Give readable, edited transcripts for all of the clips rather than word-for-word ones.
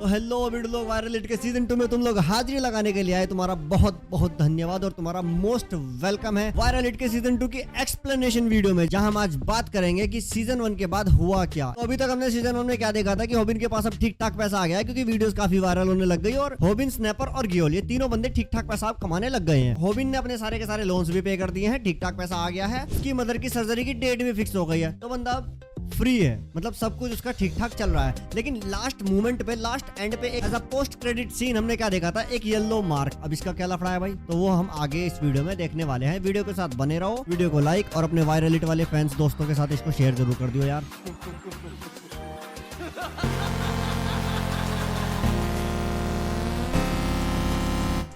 तो hello video viral hit के season 2 में तुम लोग हाजिरी लगाने के लिए आए, तुम्हारा बहुत बहुत धन्यवाद और तुम्हारा मोस्ट वेलकम है वायरल हिट के सीजन 2 की एक्सप्लेनेशन वीडियो में, जहां हम आज बात करेंगे कि सीजन 1 के बाद हुआ क्या। तो अभी तक हमने सीजन 1 में क्या देखा था कि होबिन के पास अब ठीक ठाक पैसा आ गया है, क्योंकि वीडियोस काफी वायरल होने लग गई और होबिन, स्नैपर और गियोल, ये तीनों बंदे ठीक ठाक पैसा कमाने लग गए हैं। होबिन ने अपने सारे के सारे लोन्स भी पे कर दिए हैं, ठीक ठाक पैसा आ गया है, उसकी मदर की सर्जरी की डेट भी फिक्स हो गई है, तो बंदा फ्री है, मतलब सब कुछ उसका ठीक ठाक चल रहा है। लेकिन लास्ट मोमेंट पे, लास्ट एंड पे एक पोस्ट क्रेडिट सीन हमने क्या देखा था, एक येलो मार्क। अब इसका क्या लफड़ा है भाई, तो वो हम आगे इस वीडियो में देखने वाले हैं। वीडियो के साथ बने रहो, वीडियो को लाइक और अपने वायरल हिट वाले फैंस दोस्तों के साथ इसको शेयर जरूर कर दियो यार।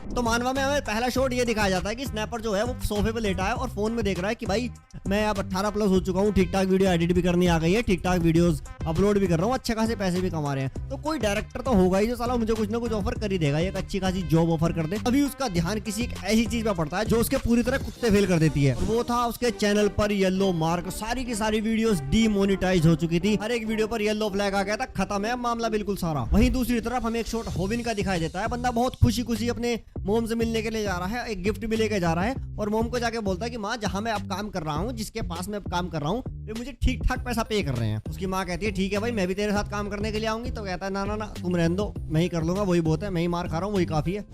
तो मानवा में हमें पहला शॉट ये दिखाया जाता है कि स्नैपर जो है वो सोफे पे लेटा है और फोन में देख रहा है कि भाई मैं अब 18+ हो चुका हूँ, ठीक ठाक वीडियो एडिट भी करनी आ गई है, ठीक ठाक वीडियोस अपलोड भी कर रहा हूँ, अच्छे खासे पैसे भी कमा रहे हैं। तो कोई डायरेक्टर तो होगा ही जो साला मुझे कुछ ना कुछ ऑफर कर ही देगा, एक अच्छी खासी जॉब ऑफर कर दे। अभी उसका ध्यान किसी एक ऐसी चीज पे पड़ता है जो उसके पूरी तरह कुत्ते फेल कर देती है, और वो था उसके चैनल पर येलो मार्क। सारी की सारी वीडियोस डीमोनेटाइज हो चुकी थी, हर एक वीडियो पर येलो फ्लैग आ गया था, खत्म है मामला बिल्कुल सारा। वहीं दूसरी तरफ हमें एक शॉट होबिन का दिखाई देता है, बंदा बहुत खुशी खुशी अपने मोम से मिलने के लिए जा रहा है, एक गिफ्ट भी लेके जा रहा है और मोम को जाके बोलता है कि माँ, जहां मैं अब काम कर रहा हूँ, जिसके पास मैं अब काम कर रहा हूँ, वे मुझे ठीक ठाक पैसा पे कर रहे हैं। उसकी माँ कहती है ठीक है भाई, मैं भी तेरे साथ काम करने के लिए आऊंगी। तो कहता है ना ना ना, तुम रहने दो, मैं ही कर लूंगा, वही बहुत है, मैं ही मार खा रहा हूँ, वही काफी है।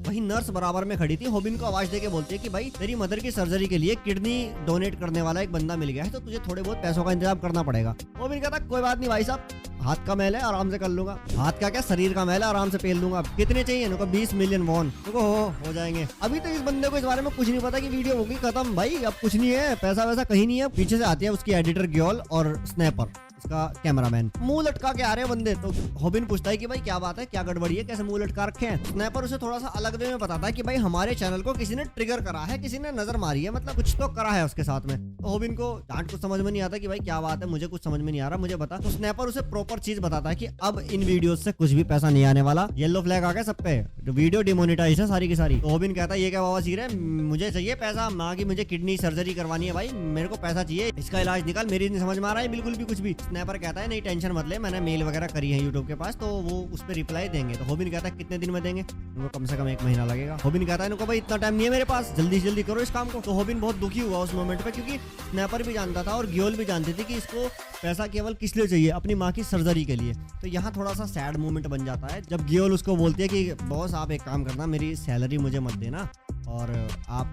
वही नर्स बराबर में खड़ी थी, होबिन को आवाज देके बोलती है कि भाई तेरी मदर की सर्जरी के लिए किडनी डोनेट करने वाला एक बंदा मिल गया है, तो तुझे थोड़े बहुत पैसों का इंतजाम करना पड़ेगा। होबिन कहता कोई बात नहीं भाई साहब, हाथ का मैल है, आराम से कर लूंगा। हाथ का क्या, शरीर का मैल है, आराम से पेल लूंगा। कितने चाहिए इनको? 20 मिलियन वॉन। हो जाएंगे। अभी तो इस बंदे को इस बारे में कुछ नहीं पता कि वीडियो होगी खत्म भाई, अब कुछ नहीं है, पैसा वैसा कहीं नहीं है। पीछे से आती है उसकी एडिटर गियोल और स्नैपर, उसका कैमरामैन। मुंह लटका के आ रहे हैं बंदे। तो होबिन पूछता है कि भाई क्या बात है, क्या गड़बड़ी है, कैसे मुंह लटका रखे हैं। स्नैपर उसे थोड़ा सा अलग वे में बताता है कि भाई हमारे चैनल को किसी ने ट्रिगर करा है, किसी ने नजर मारी है, मतलब कुछ तो करा है उसके साथ में। तो होबिन को डांट कुछ समझ में नहीं आता कि भाई क्या बात है, मुझे कुछ समझ में नहीं आ रहा, मुझे बता। तो स्नैपर उसे प्रॉपर चीज बताता है कि अब इन वीडियो से कुछ भी पैसा नहीं आने वाला, येलो फ्लैग आ गया सब पे, वीडियो डिमोनेटाइज है सारी की सारी। तो होबिन कहता है ये क्या बाबा सीर है, मुझे चाहिए पैसा, माँ की मुझे किडनी सर्जरी करवानी है भाई, मेरे को पैसा चाहिए, इसका इलाज निकाल, मेरी नहीं समझ में आ रहा है बिल्कुल भी कुछ भी। स्नैपर कहता है नहीं टेंशन मत ले, मैंने मेल वगैरह करी है यूट्यूब के पास, तो वो उस पर रिप्लाई देंगे। तो होबिन कहता है कितने दिन में देंगे? उनको कम से कम 1 महीना लगेगा। होबिन कहता है इनको भाई इतना टाइम नहीं है मेरे पास, जल्दी से जल्दी करो इस काम को। तो होबिन बहुत दुखी हुआ उस मोमेंट पे, क्योंकि स्नैपर भी जानता था और गियोल भी जानती थी कि इसको पैसा केवल किस लिए चाहिए, अपनी माँ की सर्जरी के लिए। तो यहाँ थोड़ा सा सैड मोमेंट बन जाता है जब गियोल उसको बोलती है कि बॉस आप एक काम करना, मेरी सैलरी मुझे मत देना और आप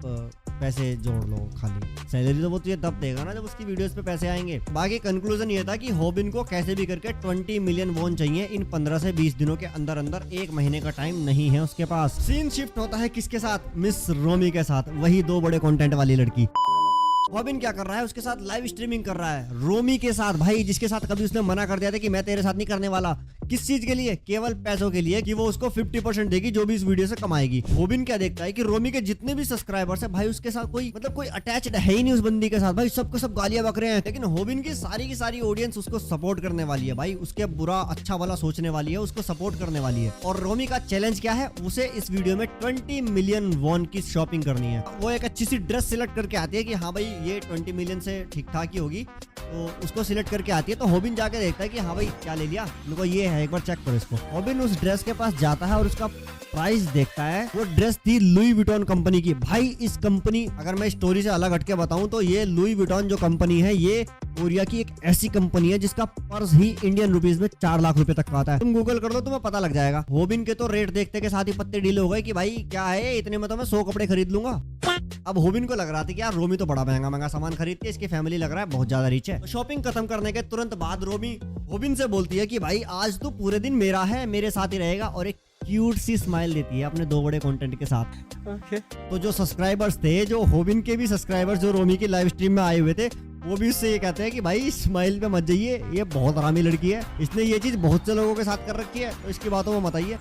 पैसे जोड़ लो, खाली सैलरी तो वो तुझे तब देगा ना जब उसकी वीडियोस पे पैसे आएंगे। बाकी कंक्लूजन ये था कि होबिन को कैसे भी करके 20 मिलियन वॉन चाहिए इन 15 से 20 दिनों के अंदर अंदर, 1 महीने का टाइम नहीं है उसके पास। सीन शिफ्ट होता है किसके साथ? मिस रोमी के साथ, वही 2 बड़े कंटेंट वाली लड़की। होबिन क्या कर रहा है? उसके साथ लाइव स्ट्रीमिंग कर रहा है, रोमी के साथ भाई, जिसके साथ कभी उसने मना कर दिया था कि मैं तेरे साथ नहीं करने वाला। किस चीज के लिए? केवल पैसों के लिए, कि वो उसको 50% देगी जो भी इस वीडियो से कमाएगी। होबिन क्या देखता है कि रोमी के जितने भी सब्सक्राइबर्स है भाई, उसके साथ कोई मतलब कोई अटैच्ड है ही नहीं उस बंदी के साथ भाई, सबको सब गालियां बक रहे हैं। लेकिन होबिन की सारी ऑडियंस उसको सपोर्ट करने वाली है भाई, उसके बुरा अच्छा वाला सोचने वाली है, उसको सपोर्ट करने वाली है। और रोमी का चैलेंज क्या है? उसे इस वीडियो में 20 मिलियन वॉन की शॉपिंग करनी है। वो एक अच्छी सी ड्रेस सिलेक्ट करके आती है कि हाँ भाई ये 20 मिलियन से ठीक ठाक ही होगी, तो उसको सिलेक्ट करके आती है। तो होबिन जाके देखता है कि हाँ भाई क्या ले लिया, मेरे ये है, एक बार चेक करो इसको। होबिन उस ड्रेस के पास जाता है और उसका प्राइस देखता है। वो ड्रेस थी लुई विटॉन कंपनी की। भाई इस कंपनी, अगर मैं स्टोरी से अलग हटके बताऊं तो ये लुई विटॉन जो कंपनी है, ये कोरिया की एक ऐसी कंपनी है जिसका पर्स ही इंडियन रुपीज में 4 लाख रुपए तक का आता है। तुम गूगल कर लो, तुम्हें पता लग जाएगा। होबिन के तो रेट देखते के साथ ही पत्ते ढीले हो गए कि भाई क्या है, इतने में तो मैं 100 कपड़े खरीद लूंगा। अब होबिन को लग रहा था कि यार रोमी तो बड़ा महंगा सामान खरीदती है, इसकी फैमिली लग रहा है बहुत ज्यादा रिच है। तो शॉपिंग खत्म करने के तुरंत बाद रोमी होबिन से बोलती है कि भाई आज तो पूरे दिन मेरा है, मेरे साथ ही रहेगा, और एक क्यूट सी स्माइल देती है अपने 2 बड़े कंटेंट के साथ। तो जो सब्सक्राइबर्स थे, जो होबिन के भी सब्सक्राइबर्स जो रोमी की लाइव स्ट्रीम में आए हुए थे, वो भी उससे ये कहते हैं कि भाई स्माइल पे मत जाइए, ये बहुत हरामी लड़की है, इसने ये चीज बहुत से लोगों के साथ कर रखी है, तो इसकी बातों में मत आइए।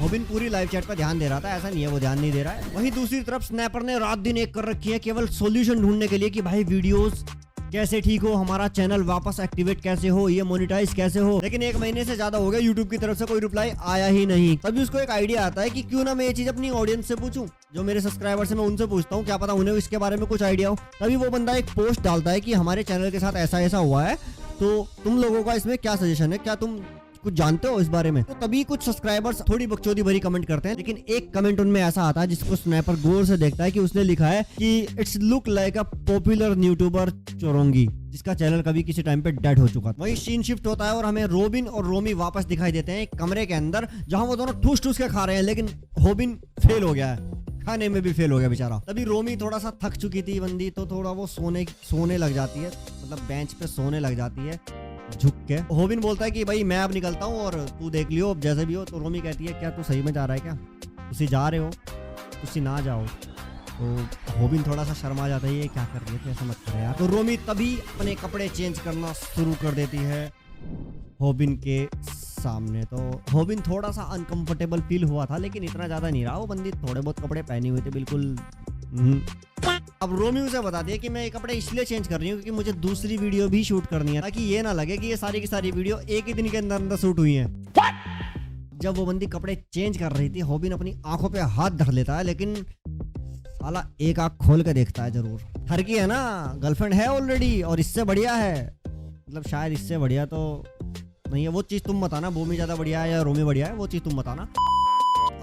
होबिन पूरी लाइव चैट पर ध्यान दे रहा था, ऐसा नहीं है वो ध्यान नहीं दे रहा है। वहीं दूसरी तरफ स्नैपर ने रात दिन एक कर रखी है केवल सॉल्यूशन ढूंढने के लिए कि भाई वीडियोस कैसे ठीक हो, हमारा चैनल वापस एक्टिवेट कैसे हो, ये मोनेटाइज कैसे हो। लेकिन 1 महीने से ज्यादा हो गया, यूट्यूब की तरफ से कोई रिप्लाई आया ही नहीं। तभी उसको एक आइडिया आता है कि क्यों ना मैं ये चीज अपनी ऑडियंस से पूछूं, जो मेरे सब्सक्राइबर से मैं उनसे पूछता हूँ, क्या पता उन्हें इसके बारे में कुछ आइडिया हो। तभी वो बंदा एक पोस्ट डालता है कि हमारे चैनल के साथ ऐसा ऐसा हुआ है, तो तुम लोगों का इसमें क्या सजेशन है, क्या तुम कुछ जानते हो इस बारे में? तो तभी कुछ सब्सक्राइबर्स थोड़ी बकचोदी भरी कमेंट करते हैं, लेकिन एक कमेंट उनमें ऐसा आता है जिसको स्नैपर गौर से देखता है कि उसने लिखा है कि it's look like a popular YouTuber चोरोंगी, जिसका चैनल कभी किसी टाइम पे डेड हो चुका था। वहीं सीन शिफ्ट होता है और हमें रोबिन और रोमी वापस दिखाई देते हैं एक कमरे के अंदर, जहां वो दोनों ठूस ठूस के खा रहे हैं, लेकिन रोबिन फेल हो गया है, खाने में भी फेल हो गया बेचारा। तभी रोमी थोड़ा सा थक चुकी थी बंदी, तो थोड़ा वो सोने लग जाती है, मतलब बेंच पे सोने लग जाती है झुक के। रोबिन बोलता है कि भाई मैं अब निकलता हूँ और तू देख लियो अब जैसे भी हो। तो रोमी कहती है क्या तू सही में जा रहा है क्या? तुसी जा रहे हो, तुसी ना जाओ। तो रोबिन थोड़ा सा शर्मा जाता है, ये क्या कर रही है, ऐसा मत करे यार। तो रोमी तभी अपने कपड़े चेंज करना शुरू कर देती है रोबिन के सामने। तो रोबिन थोड़ा सा अनकंफर्टेबल फील हुआ था, लेकिन इतना ज्यादा नहीं रहा। वो बंदी थोड़े बहुत कपड़े पहने हुए थे बिल्कुल। अब रोमी उसे बताती है कि मैं ये कपड़े इसलिए चेंज कर रही हूँ क्योंकि मुझे दूसरी वीडियो भी शूट करनी है, ताकि ये ना लगे कि ये सारी की सारी वीडियो एक ही दिन के अंदर अंदर शूट हुई है। जब वो बंदी कपड़े चेंज कर रही थी, रोबिन अपनी आंखों पे हाथ धर लेता है, लेकिन साला एक आंख खोल के देखता है जरूर। ठरकी है ना, गर्लफ्रेंड है ऑलरेडी, और इससे बढ़िया है, मतलब शायद इससे बढ़िया तो नहीं है। वो चीज तुम बताना, भूमि ज्यादा बढ़िया है या रोमी बढ़िया है, वो चीज तुम बताना।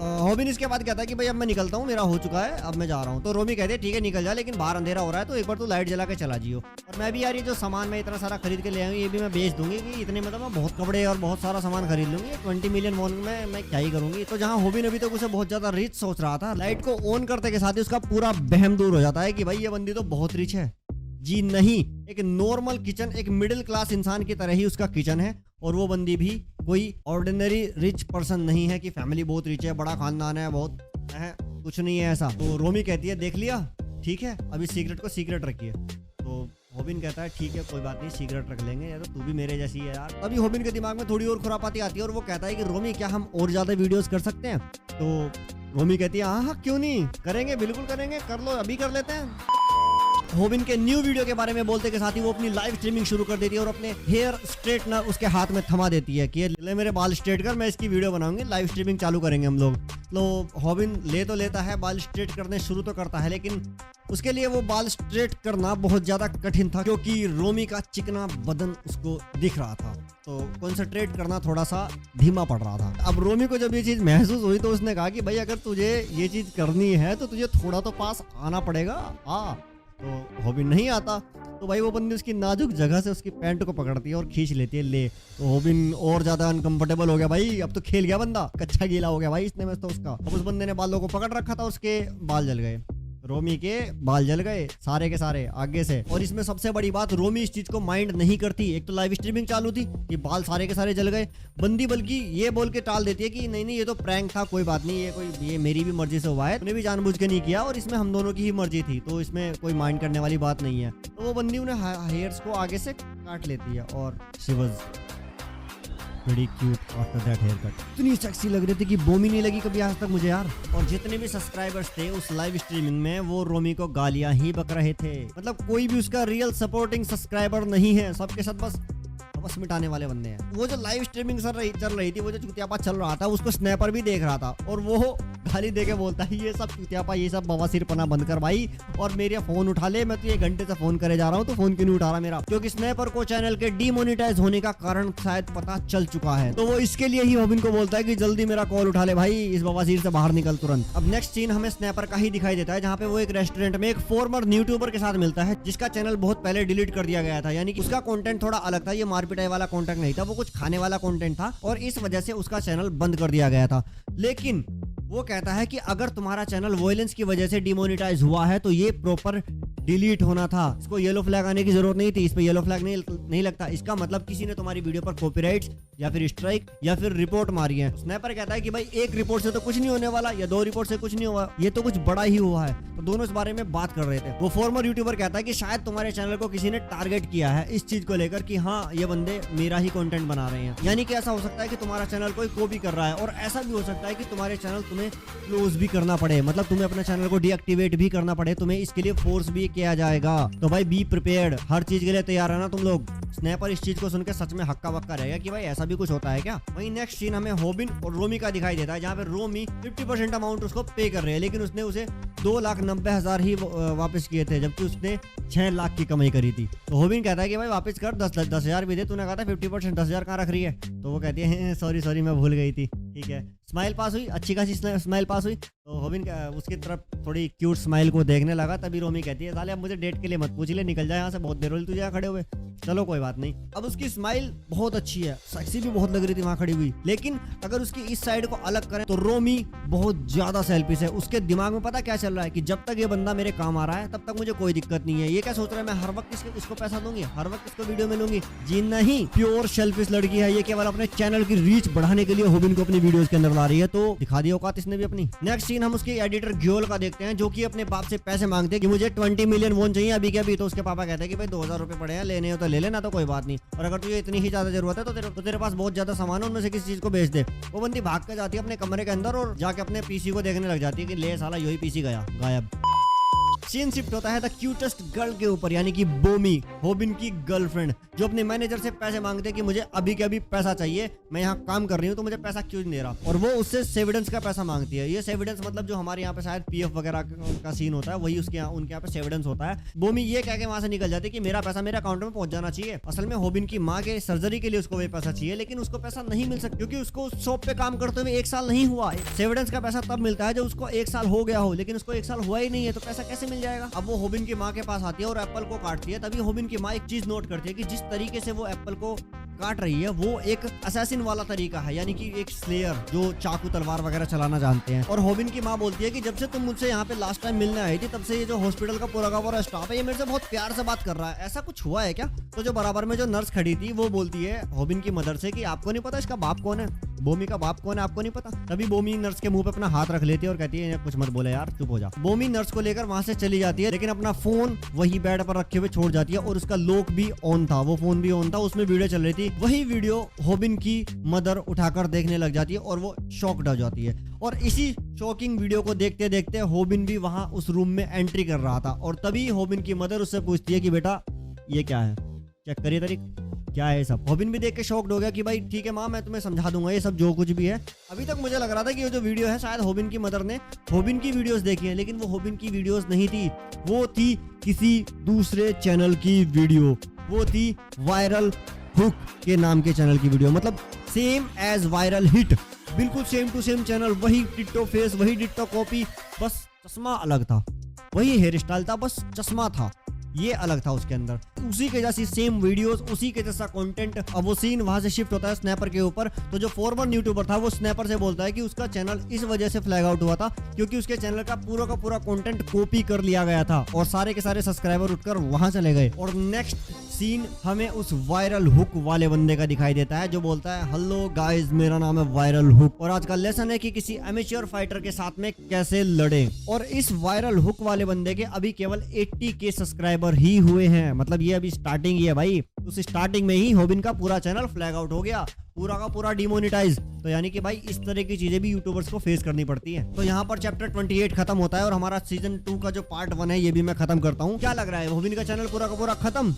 रोबिन इसके बाद कहता है कि भाई अब मैं निकलता हूँ, मेरा हो चुका है, अब मैं जा रहा हूँ। तो रोमी कहते हैं ठीक है निकल जा, लेकिन बाहर अंधेरा हो रहा है तो एक बार तो लाइट जला के चला जियो। और मैं भी यार ये जो सामान मैं इतना सारा खरीद के ले आऊँ, ये भी मैं बेच दूंगी कि इतने मतलब मैं बहुत कपड़े और बहुत सारा सामान खरीद लूंगी। 20 मिलियन मॉल में मैं क्या ही करूंगी। तो जहाँ रोबिन अभी तक उसे बहुत ज्यादा रिच सोच रहा था, लाइट को ऑन करते के साथ ही उसका पूरा बहम दूर हो जाता है कि भाई ये बंदी तो बहुत रिच है। जी नहीं, एक नॉर्मल किचन, एक मिडिल क्लास इंसान की तरह ही उसका किचन है, और वो बंदी भी कोई ऑर्डिनरी रिच पर्सन नहीं है कि फैमिली बहुत रिच है, बड़ा खानदान है, बहुत है, कुछ नहीं है ऐसा। तो रोमी कहती है देख लिया, ठीक है अभी सीक्रेट को सीक्रेट रखिए। तो रोबिन कहता है ठीक है कोई बात नहीं, सीक्रेट रख लेंगे, या तो तू भी मेरे जैसी है यार। तभी रोबिन के दिमाग में थोड़ी और खुरापाती आती है और वो कहता है कि रोमी क्या हम और ज्यादा वीडियोस कर सकते हैं? तो रोमी कहती है हाँ क्यों नहीं, करेंगे, बिल्कुल करेंगे, कर लो, अभी कर लेते हैं। रोबिन के न्यू वीडियो के बारे में बोलते के साथ ही वो अपनी लाइव स्ट्रीमिंग शुरू कर देती है और अपने हेयर स्ट्रेटनर उसके हाथ में थमा देती है कि ले मेरे बाल स्ट्रेट कर, मैं इसकी वीडियो बनाऊंगी, लाइव स्ट्रीमिंग चालू करेंगे हम लोग। तो रोबिन ले तो लेता है, बाल स्ट्रेट करने शुरू तो करता है, लेकिन उसके लिए वो बाल स्ट्रेट करना बहुत ज्यादा कठिन था क्योंकि रोमी का चिकना बदन उसको दिख रहा था। तो कॉन्सेंट्रेट करना थोड़ा सा धीमा पड़ रहा था। अब रोमी को जब ये चीज महसूस हुई तो उसने कहा कि भाई अगर तुझे ये चीज करनी है तो तुझे थोड़ा तो पास आना पड़ेगा। तो रोबिन नहीं आता, तो भाई वो बंदी उसकी नाजुक जगह से उसकी पैंट को पकड़ती है और खींच लेती है। ले तो रोबिन और ज्यादा अनकंफर्टेबल हो गया भाई, अब तो खेल गया बंदा, कच्चा गीला हो गया भाई इसने में तो उसका। अब उस बंदे ने बालों को पकड़ रखा था, उसके बाल जल गए, रोमी के बाल जल गए सारे के सारे आगे से। और इसमें सबसे बड़ी बात, रोमी इस चीज को माइंड नहीं करती। एक तो लाइव स्ट्रीमिंग चालू थी, ये बाल सारे के सारे जल गए, बंदी बल्कि ये बोल के टाल देती है कि नहीं ये तो प्रैंक था, कोई बात नहीं, ये मेरी भी मर्जी से हुआ है, उन्हें भी जानबूझ के नहीं किया और इसमें हम दोनों की ही मर्जी थी, तो इसमें कोई माइंड करने वाली बात नहीं है। तो वो बंदी उन्हें हेयर्स को आगे से काट लेती है और she was very cute after that haircut. इतनी सेक्सी लग रही थी कि बोमी नहीं लगी कभी आज तक मुझे यार। और जितने भी सब्सक्राइबर्स थे उस लाइव स्ट्रीमिंग में वो रोमी को गालियां ही बक रहे थे, मतलब कोई भी उसका रियल सपोर्टिंग सब्सक्राइबर नहीं है, सबके साथ बस मिटाने वाले बंदे हैं। वो जो लाइव स्ट्रीमिंग चल रही थी, वो जो चुतियापा चल रहा था, उसको स्नैपर भी देख रहा था और वो गाली देके बोलता है ये सब चुतियापा, ये सब बवासीरपना बंद कर भाई, और मेरे फोन उठा ले, मैं तो ये घंटे से फोन करे जा रहा हूँ तो फोन क्यों नहीं उठा रहा मेरा? क्योंकि स्नैपर को चैनल के डीमोनेटाइज होने का कारण शायद पता चल चुका है, तो वो इसके लिए ही रोबिन को बोलता है कि जल्दी मेरा कॉल उठा ले भाई, इस बवासीर से बाहर निकल तुरंत। अब नेक्स्ट सीन हमें स्नैपर का ही दिखाई देता है, जहाँ पे वो एक रेस्टोरेंट में एक फॉर्मर यूट्यूबर के साथ मिलता है जिसका चैनल बहुत पहले डिलीट कर दिया गया था, यानी कि उसका कंटेंट थोड़ा अलग था, ये मारपिटाई वाला कंटेंट नहीं था, वो कुछ खाने वाला कंटेंट था और इस वजह से उसका चैनल बंद कर दिया गया था। लेकिन वो कहता है कि अगर तुम्हारा चैनल वॉयलेंस की वजह से डिमोनेटाइज हुआ है तो ये प्रॉपर डिलीट होना था, इसको येलो फ्लैग आने की जरूरत नहीं थी, इस पे येलो फ्लैग नहीं लगता, इसका मतलब किसी ने तुम्हारी वीडियो पर कॉपीराइट्स या फिर स्ट्राइक या फिर रिपोर्ट मारी है। स्नैपर कहता है कि भाई एक रिपोर्ट से तो कुछ नहीं होने वाला, या 2 रिपोर्ट से कुछ नहीं हुआ, ये तो कुछ बड़ा ही हुआ है। तो दोनों इस बारे में बात कर रहे थे। वो फॉर्मर यूट्यूबर कहता है कि शायद तुम्हारे चैनल को किसी ने टारगेट किया है इस चीज को लेकर कि हाँ ये बंदे मेरा ही कंटेंट बना रहे हैं, यानी कि ऐसा हो सकता है कि तुम्हारा चैनल कोई कॉपी कर रहा है, और ऐसा भी हो सकता है कि तुम्हारे चैनल तुम्हें क्लोज भी करना पड़े, मतलब तुम्हें अपने चैनल को डीएक्टिवेट भी करना पड़े, तुम्हें इसके लिए फोर्स भी किया जाएगा। तो भाई बी प्रिपेयर्ड, हर चीज के लिए तैयार है ना तुम लोग। स्नैपर इस चीज को सुनकर सच में हक्का बक्का रहेगा कि भाई ऐसा भी कुछ होता है क्या। वहीं नेक्स्ट सीन हमें रोबिन और रोमी का दिखाई देता है, जहाँ पे रोमी 50% अमाउंट उसको पे कर रहे हैं, लेकिन उसने उसे 2,90,000 ही वापस किए थे, जबकि उसने 6 लाख की कमाई करी थी। तो होबिन कहता है कि भाई वापस कर, 10,000 भी दे, तूने कहा था 50%, 10,000 कहाँ रख रही है? तो वो कहती है सॉरी मैं भूल गई थी। ठीक है, स्माइल पास हुई, अच्छी खासी स्माइल पास हुई। तो होबिन उसकी तरफ थोड़ी क्यूट स्माइल को देखने लगा। तभी रोमी कहती है साले अब मुझे डेट के लिए मत पूछ ले, निकल जाए यहाँ से, बहुत देर हो रही तुझे यहाँ खड़े हुए। चलो कोई बात नहीं। अब उसकी स्माइल बहुत अच्छी है, सेक्सी भी बहुत लग रही थी वहां खड़ी हुई, लेकिन अगर उसकी इस साइड को अलग करें तो रोमी बहुत ज्यादा सेल्फिश है। उसके दिमाग में पता क्या चल रहा है कि जब तक ये बंदा मेरे काम आ रहा है तब तक मुझे कोई दिक्कत नहीं है। ये क्या सोच रहा है, मैं हर वक्त इसको पैसा दूंगी, हर वक्त इसको वीडियो में लूंगी? जी नहीं, प्योर सेल्फिश लड़की है ये, केवल अपने चैनल की रीच बढ़ाने के लिए होबिन को अपनी वीडियोस के अंदर ला रही है। तो दिखा दी औकात इसने भी अपनी। नेक्स्ट सीन हम उसके एडिटर ग्योल का देखते हैं, जो कि अपने बाप से पैसे मांगते हैं कि मुझे 20 मिलियन वोन चाहिए अभी के अभी। तो उसके पापा कहते हैं कि भाई 2,000 रुपए पड़े हैं, लेने हो तो ले लेना, तो कोई बात नहीं, और अगर तुझे इतनी ही ज्यादा जरूरत है तो तेरे पास बहुत ज्यादा सामान है, उनमें से किसी चीज को बेच दे। वो बंदी भाग कर जाती है अपने कमरे के अंदर और जाके अपने पीसी को देखने लग जाती है कि ले साला यही पीसी गया गायब। सीन शिफ्ट होता है द क्यूटेस्ट गर्ल के ऊपर, यानी कि बोमी, होबिन की गर्लफ्रेंड, जो अपने मैनेजर से पैसे मांगते हैं कि मुझे अभी के अभी पैसा चाहिए, मैं यहाँ काम कर रही हूँ तो मुझे पैसा क्यों नहीं दे रहा। और वो उससे सेविडेंस का पैसा मांगती है। ये सेविडेंस मतलब जो हमारे यहाँ पे शायद पीएफ वगैरह का सीन होता है, वही उसके उनके यहाँ पे सेविडेंस होता है। बोमी ये कह के वहां से निकल जाती है कि मेरा पैसा मेरे अकाउंट में पहुंच जाना चाहिए। असल में होबिन की माँ के सर्जरी के लिए उसको वो पैसा चाहिए, लेकिन उसको पैसा नहीं मिल सकता क्योंकि उसको शॉप पे काम करते हुए 1 साल नहीं हुआ। सेविडेंस का पैसा तब मिलता है जब उसको 1 साल हो गया हो, लेकिन उसको 1 साल हुआ ही नहीं है, तो पैसा कैसे मिल जाएगा? अब वो होबिन की माँ के पास आती है और एप्पल को काटती है। तभी होबिन की माँ एक चीज नोट करती है कि जिस तरीके से वो एप्पल को काट रही है वो एक असैसिन वाला तरीका है, यानी कि एक स्लेयर जो चाकू तलवार वगैरह चलाना जानते हैं। और होबिन की माँ बोलती है कि जब से तुम मुझसे यहाँ पे लास्ट टाइम मिलने आई थी तब से ये जो हॉस्पिटल का पूरा स्टाफ है ये मेरे से बहुत प्यार से बात कर रहा है, ऐसा कुछ हुआ है क्या? तो जो बराबर में जो नर्स खड़ी थी वो बोलती है होबिन की मदर से कि आपको नहीं पता इसका बाप कौन है, बोमी का बाप कौन है, आपको नहीं पता? तभी बोमी नर्स के मुंह पे अपना हाथ रख लेती है और कहती है कुछ मत बोले यार, चुप हो जा। बोमी नर्स को लेकर वहां से चली जाती है, लेकिन अपना फोन वही बेड पर रखे हुए छोड़ जाती है और उसका लॉक भी ऑन था, वो फोन भी ऑन था, उसमें वीडियो चल रही थी। वही वीडियो होबिन की मदर उठाकर देखने लग जाती है और वो शॉक्ड हो जाती है। और इसी शॉकिंग वीडियो को देखते देखते होबिन भी वहां उस रूम में एंट्री कर रहा था। और तभी होबिन की मदर उससे पूछती है कि बेटा ये क्या है, चेक करिए तारीख, क्या है सब। होबिन भी देख के शॉक्ड हो गया कि भाई ठीक है माँ, मैं तुम्हें समझा दूंगा ये सब जो कुछ भी है। अभी तक मुझे लग रहा था कि ये जो वीडियो है शायद होबिन की मदर ने होबिन की वीडियोस देखी है, लेकिन वो होबिन की वीडियोस नहीं थी, वो थी किसी दूसरे चैनल की वीडियो। वो थी वायरल हुक के नाम के चैनल की वीडियो, मतलब सेम एज वायरल हिट, बिल्कुल सेम टू सेम चैनल, वही डिट्टो फेस, वही डिट्टो कॉपी, बस चश्मा अलग था, वही हेयर स्टाइल था, बस चश्मा था, ये अलग था उसके अंदर, उसी के जैसी सेम वीडियोस, उसी के जैसा कंटेंट। अब वो सीन वहां से शिफ्ट होता है स्नैपर के ऊपर। तो जो फॉरवर्ड यूट्यूबर था वो स्नैपर से बोलता है कि उसका चैनल इस वजह से फ्लैग आउट हुआ था क्योंकि उसके चैनल का पूरा कंटेंट कॉपी कर लिया गया था और सारे के सारे सब्सक्राइबर उठकर वहां चले गए। और नेक्स्ट सीन हमें उस वायरल हुक वाले बंदे का दिखाई देता है जो बोलता है हेलो गाइस, मेरा नाम है वायरल हुक और आज का लेसन है कि किसी एमेच्योर फाइटर के साथ में कैसे लड़े। और इस वायरल हुक वाले बंदे के अभी केवल 80K सब्सक्राइबर ही हुए हैं, मतलब ये अभी स्टार्टिंग ही है भाई। उस स्टार्टिंग में ही होबिन का पूरा चैनल फ्लैग आउट हो गया, पूरा का पूरा डिमोनेटाइज। तो यानी कि भाई इस तरह की चीजें भी यूट्यूबर्स को फेस करनी पड़ती है। तो यहाँ पर चैप्टर 28 खत्म होता है और हमारा सीजन 2 का जो पार्ट 1 है ये भी मैं खत्म करता हूँ। क्या लग रहा है, होबिन का चैनल पूरा का पूरा खत्म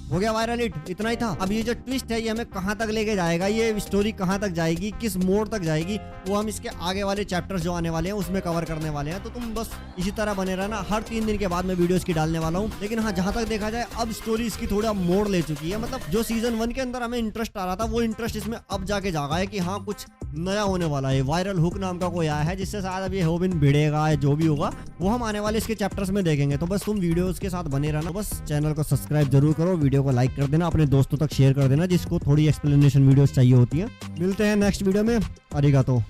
हो गया, वायरल हिट, इतना ही था? अब ये जो ट्विस्ट है ये हमें कहां तक लेके जाएगा, ये स्टोरी कहां तक जाएगी, किस मोड़ तक जाएगी, वो हम इसके आगे वाले चैप्टर्स जो आने वाले हैं उसमें कवर करने वाले हैं। तो तुम बस इसी तरह बने रहना, हर 3 दिन के बाद मैं वीडियोस की डालने वाला हूं। लेकिन हाँ, जहां तक देखा जाए अब स्टोरी इसकी थोड़ा मोड़ ले चुकी है, मतलब जो सीजन 1 के अंदर हमें इंटरेस्ट आ रहा था वो इंटरेस्ट इसमें अब जाके जागा है कि हाँ कुछ नया होने वाला है। वायरल हुक नाम का कोई आया है जिससे शायद अब ये होबिन भिड़ेगा, जो भी होगा वो हम आने वाले इसके चैप्टर्स में देखेंगे। तो बस तुम वीडियोस के साथ बने रहना, बस चैनल को सब्सक्राइब जरूर करो, वीडियो को लाइक कर देना, अपने दोस्तों तक शेयर कर देना जिसको थोड़ी एक्सप्लेनेशन वीडियोस चाहिए होती है। मिलते हैं नेक्स्ट वीडियो में, अरिगातो।